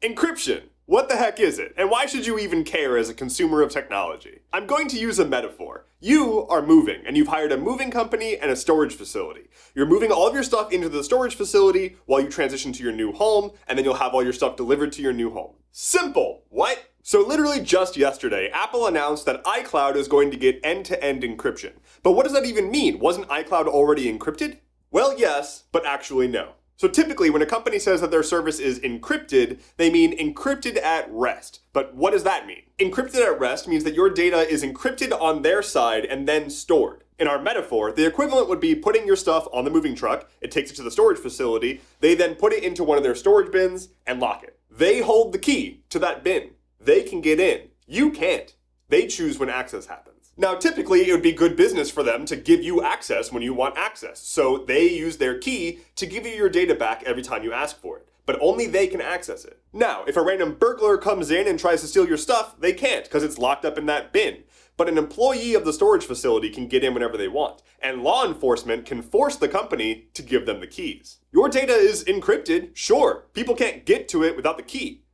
Encryption. What the heck is it? And why should you even care as a consumer of technology? I'm going to use a metaphor. You are moving, and you've hired a moving company and a storage facility. You're moving all of your stuff into the storage facility while you transition to your new home, and then you'll have all your stuff delivered to your new home. Simple. What? So literally just yesterday, Apple announced that iCloud is going to get end-to-end encryption. But what does that even mean? Wasn't iCloud already encrypted? Well, yes, but actually no. So typically, when a company says that their service is encrypted, they mean encrypted at rest. But what does that mean? Encrypted at rest means that your data is encrypted on their side and then stored. In our metaphor, the equivalent would be putting your stuff on the moving truck, it takes it to the storage facility, they then put it into one of their storage bins and lock it. They hold the key to that bin. They can get in. You can't. They choose when access happens. Now, typically, it would be good business for them to give you access when you want access. So they use their key to give you your data back every time you ask for it. But only they can access it. Now, if a random burglar comes in and tries to steal your stuff, they can't because it's locked up in that bin. But an employee of the storage facility can get in whenever they want. And law enforcement can force the company to give them the keys. Your data is encrypted, sure. People can't get to it without the key.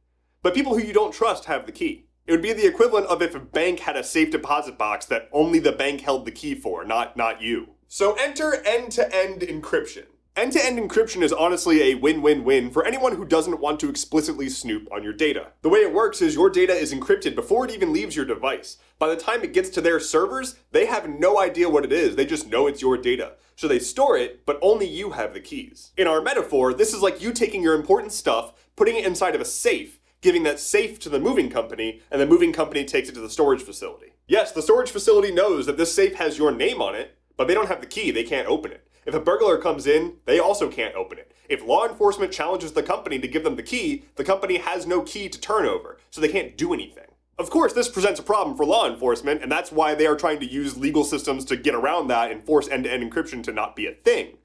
But people who you don't trust have the key. It would be the equivalent of if a bank had a safe deposit box that only the bank held the key for, not you. So enter end-to-end encryption. End-to-end encryption is honestly a win-win-win for anyone who doesn't want to explicitly snoop on your data. The way it works is your data is encrypted before it even leaves your device. By the time it gets to their servers, they have no idea what it is, they just know it's your data. So they store it, but only you have the keys. In our metaphor, this is like you taking your important stuff, putting it inside of a safe, giving that safe to the moving company, and the moving company takes it to the storage facility. Yes, the storage facility knows that this safe has your name on it, but they don't have the key, they can't open it. If a burglar comes in, they also can't open it. If law enforcement challenges the company to give them the company has no key to turn over, so they can't do anything. Of course, this presents a problem for law enforcement, and that's why they are trying to use legal systems to get around that and force end-to-end encryption to not be a thing.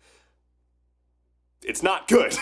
It's not good.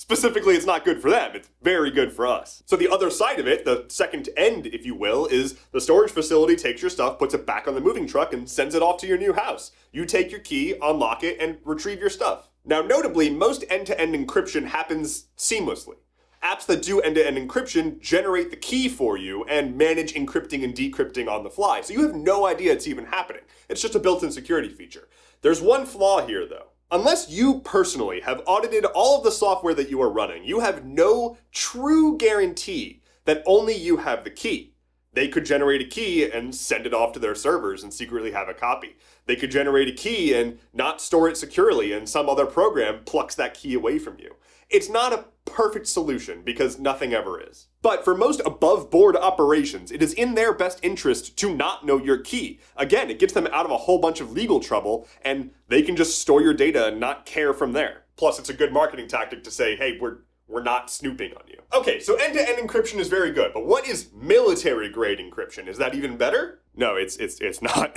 Specifically, it's not good for them. It's very good for us. So the other side of it, the second end, if you will, is the storage facility takes your stuff, puts it back on the moving truck, and sends it off to your new house. You take your key, unlock it, and retrieve your stuff. Now, notably, most end-to-end encryption happens seamlessly. Apps that do end-to-end encryption generate the key for you and manage encrypting and decrypting on the fly. So you have no idea it's even happening. It's just a built-in security feature. There's one flaw here, though. Unless you personally have audited all of the software that you are running, you have no true guarantee that only you have the key. They could generate a key and send it off to their servers and secretly have a copy. They could generate a key and not store it securely, and some other program plucks that key away from you. It's not a perfect solution because nothing ever is. But for most above-board operations, it is in their best interest to not know your key. Again, it gets them out of a whole bunch of legal trouble, and they can just store your data and not care from there. Plus, it's a good marketing tactic to say, hey, we're not snooping on you. Okay, so end-to-end encryption is very good, but what is military-grade encryption? Is that even better? No, it's not.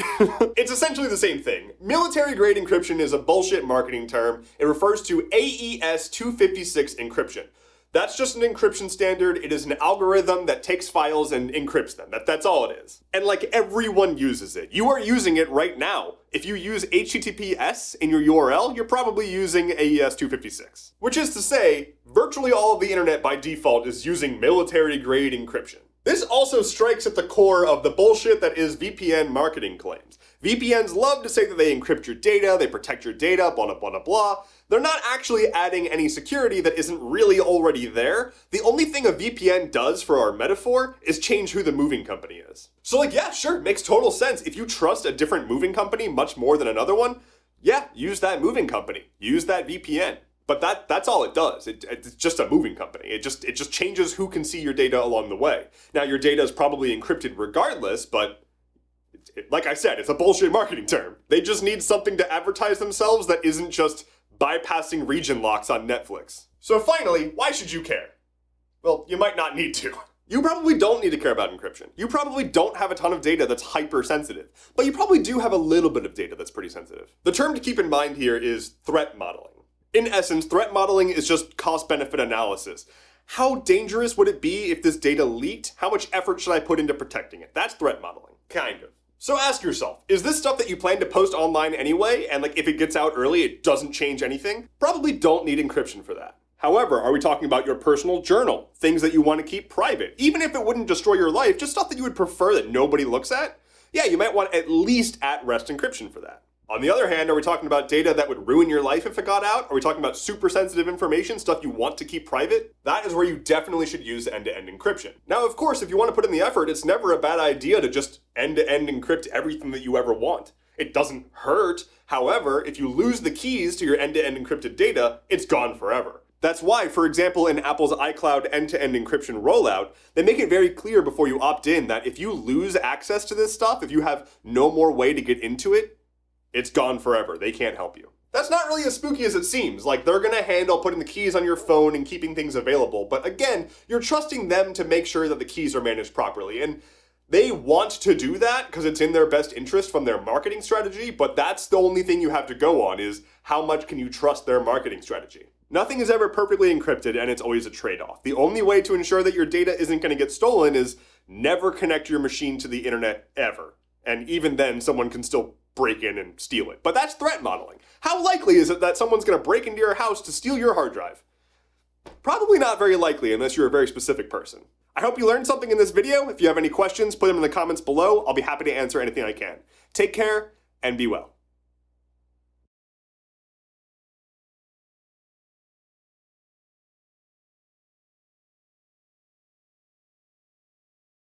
It's essentially the same thing. Military-grade encryption is a bullshit marketing term. It refers to AES 256 encryption. That's just an encryption standard. It is an algorithm that takes files and encrypts them. That's all it is. And like everyone uses it. You are using it right now. If you use HTTPS in your URL, you're probably using AES 256. Which is to say, virtually all of the internet by default is using military-grade encryption. This also strikes at the core of the bullshit that is VPN marketing claims. VPNs love to say that they encrypt your data, they protect your data, blah, blah, blah, blah, blah. They're not actually adding any security that isn't really already there. The only thing a VPN does for our metaphor is change who the moving company is. So like, yeah, sure, it makes total sense. If you trust a different moving company much more than another one, yeah, use that moving company. Use that VPN. But that's all it does. It's just a moving company. It just changes who can see your data along the way. Now, your data is probably encrypted regardless, but like I said, it's a bullshit marketing term. They just need something to advertise themselves that isn't just bypassing region locks on Netflix. So finally, why should you care? Well, you might not need to. You probably don't need to care about encryption. You probably don't have a ton of data that's hypersensitive, but you probably do have a little bit of data that's pretty sensitive. The term to keep in mind here is threat modeling. In essence, threat modeling is just cost-benefit analysis. How dangerous would it be if this data leaked? How much effort should I put into protecting it? That's threat modeling, kind of. So ask yourself, is this stuff that you plan to post online anyway, and like if it gets out early, it doesn't change anything? Probably don't need encryption for that. However, are we talking about your personal journal? Things that you want to keep private? Even if it wouldn't destroy your life, just stuff that you would prefer that nobody looks at? Yeah, you might want at least at-rest encryption for that. On the other hand, are we talking about data that would ruin your life if it got out? Are we talking about super sensitive information, stuff you want to keep private? That is where you definitely should use end-to-end encryption. Now, of course, if you want to put in the effort, it's never a bad idea to just end-to-end encrypt everything that you ever want. It doesn't hurt. However, if you lose the keys to your end-to-end encrypted data, it's gone forever. That's why, for example, in Apple's iCloud end-to-end encryption rollout, they make it very clear before you opt in that if you lose access to this stuff, if you have no more way to get into it, it's gone forever. They can't help you. That's not really as spooky as it seems. Like, they're gonna handle putting the keys on your phone and keeping things available. But again, you're trusting them to make sure that the keys are managed properly. And they want to do that because it's in their best interest from their marketing strategy. But that's the only thing you have to go on, is how much can you trust their marketing strategy. Nothing is ever perfectly encrypted, and it's always a trade-off. The only way to ensure that your data isn't gonna get stolen is never connect your machine to the internet ever. And even then, someone can still break in and steal it. But that's threat modeling. How likely is it that someone's going to break into your house to steal your hard drive? Probably not very likely unless you're a very specific person. I hope you learned something in this video. If you have any questions, put them in the comments below. I'll be happy to answer anything I can. Take care and be well.